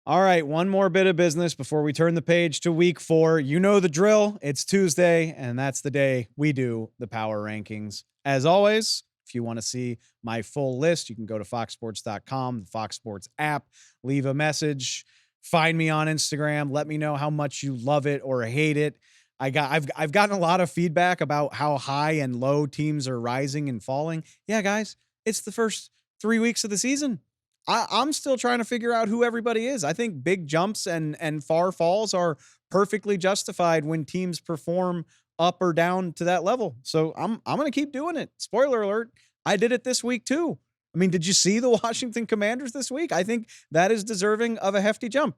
All right, one more bit of business before we turn the page to week 4. You know the drill. It's Tuesday, and that's the day we do the power rankings. As always, if you want to see my full list, you can go to foxsports.com, the Fox Sports app, leave a message, find me on Instagram, let me know how much you love it or hate it. I've gotten a lot of feedback about how high and low teams are rising and falling. Yeah, guys, it's the first 3 weeks of the season. I'm still trying to figure out who everybody is. I think big jumps and far falls are perfectly justified when teams perform up or down to that level. So I'm going to keep doing it. Spoiler alert, I did it this week too. I mean, did you see the Washington Commanders this week? I think that is deserving of a hefty jump.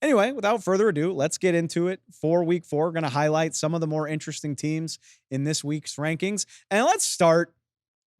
Anyway, without further ado, let's get into it for week 4. We're going to highlight some of the more interesting teams in this week's rankings. And let's start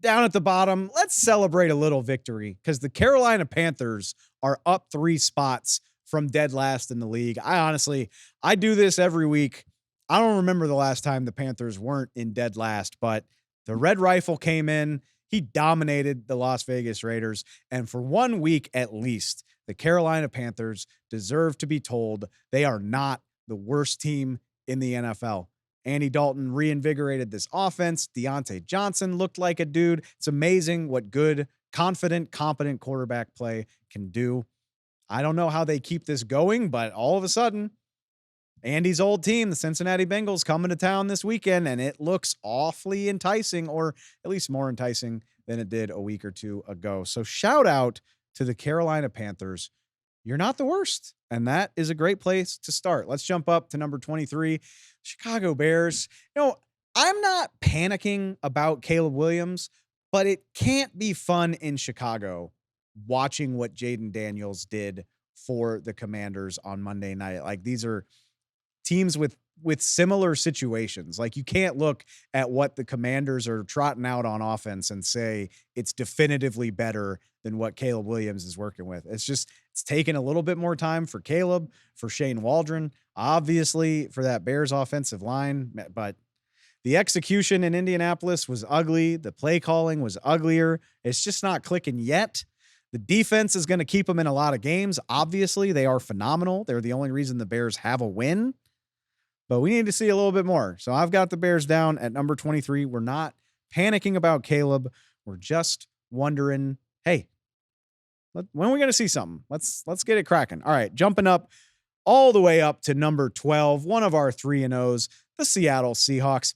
down at the bottom. Let's celebrate a little victory because the Carolina Panthers are up 3 spots from dead last in the league. I do this every week. I don't remember the last time the Panthers weren't in dead last, but the Red Rifle came in. He dominated the Las Vegas Raiders. And for 1 week at least, the Carolina Panthers deserve to be told they are not the worst team in the NFL. Andy Dalton reinvigorated this offense. Deontay Johnson looked like a dude. It's amazing what good, confident, competent quarterback play can do. I don't know how they keep this going, but all of a sudden, Andy's old team, the Cincinnati Bengals, coming to town this weekend, and it looks awfully enticing, or at least more enticing than it did a week or two ago. So shout out to the Carolina Panthers. You're not the worst. And that is a great place to start. Let's jump up to number 23, Chicago Bears. I'm not panicking about Caleb Williams, but it can't be fun in Chicago watching what Jaden Daniels did for the Commanders on Monday night. Like, these are teams with similar situations. Like, you can't look at what the Commanders are trotting out on offense and say it's definitively better than what Caleb Williams is working with. It's taken a little bit more time for Caleb, for Shane Waldron, obviously for that Bears offensive line, but the execution in Indianapolis was ugly. The play calling was uglier. It's just not clicking yet. The defense is going to keep them in a lot of games. Obviously, they are phenomenal. They're the only reason the Bears have a win. But we need to see a little bit more. So I've got the Bears down at number 23. We're not panicking about Caleb. We're just wondering, hey, when are we going to see something? Let's get it cracking. All right, jumping up all the way up to number 12, one of our 3-0s, the Seattle Seahawks.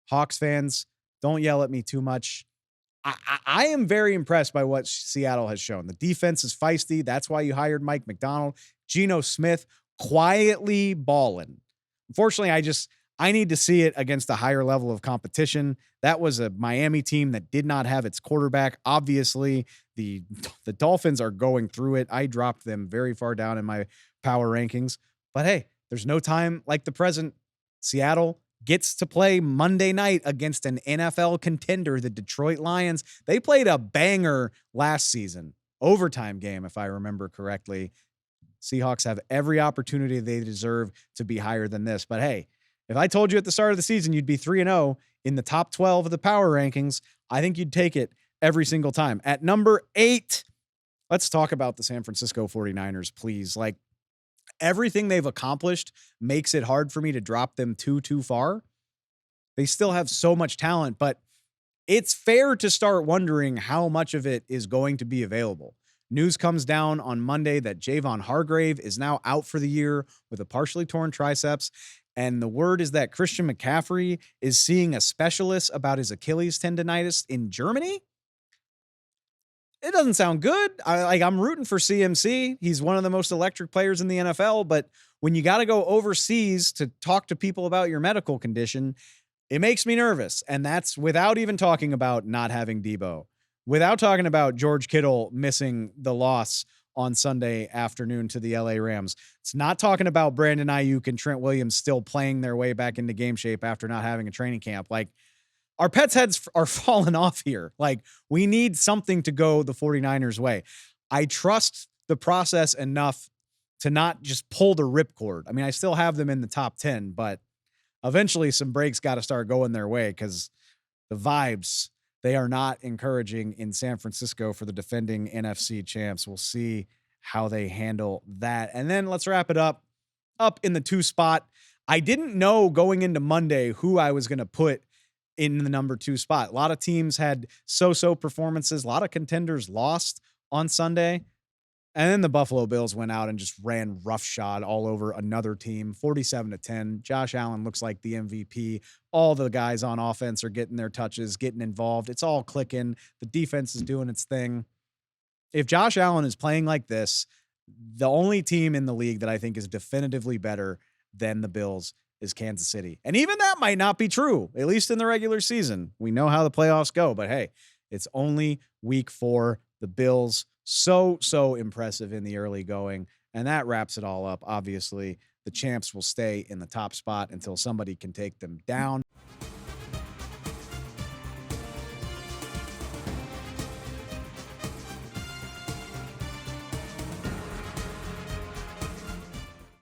Hawks fans, don't yell at me too much. I am very impressed by what Seattle has shown. The defense is feisty. That's why you hired Mike McDonald. Geno Smith quietly balling. Unfortunately, I need to see it against a higher level of competition. That was a Miami team that did not have its quarterback. Obviously, the Dolphins are going through it. I dropped them very far down in my power rankings. But hey, there's no time like the present. Seattle gets to play Monday night against an NFL contender, the Detroit Lions. They played a banger last season, overtime game, if I remember correctly. Seahawks have every opportunity they deserve to be higher than this. But hey, if I told you at the start of the season you'd be 3-0 in the top 12 of the power rankings, I think you'd take it every single time. At number 8, let's talk about the San Francisco 49ers, please. Like, everything they've accomplished makes it hard for me to drop them too far. They still have so much talent, but it's fair to start wondering how much of it is going to be available. News comes down on Monday that Javon Hargrave is now out for the year with a partially torn triceps. And the word is that Christian McCaffrey is seeing a specialist about his Achilles tendonitis in Germany. It doesn't sound good. I'm rooting for CMC. He's one of the most electric players in the NFL, but when you got to go overseas to talk to people about your medical condition, it makes me nervous. And that's without even talking about not having Debo, without talking about George Kittle missing the loss on Sunday afternoon to the LA Rams. It's not talking about Brandon Ayuk and Trent Williams still playing their way back into game shape after not having a training camp. Like, our pets' heads are falling off here. Like, we need something to go the 49ers way. I trust the process enough to not just pull the ripcord. I mean, I still have them in the top 10, but eventually some breaks got to start going their way because the vibes, they are not encouraging in San Francisco for the defending NFC champs. We'll see how they handle that. And then let's wrap it up in the 2 spot. I didn't know going into Monday who I was going to put in the number 2 spot. A lot of teams had so-so performances. A lot of contenders lost on Sunday. And then the Buffalo Bills went out and just ran roughshod all over another team, 47-10. Josh Allen looks like the MVP. All the guys on offense are getting their touches, getting involved. It's all clicking. The defense is doing its thing. If Josh Allen is playing like this, the only team in the league that I think is definitively better than the Bills is Kansas City. And even that might not be true, at least in the regular season. We know how the playoffs go, but hey, it's only week 4. The Bills, so impressive in the early going. And that wraps it all up. Obviously, the champs will stay in the top spot until somebody can take them down.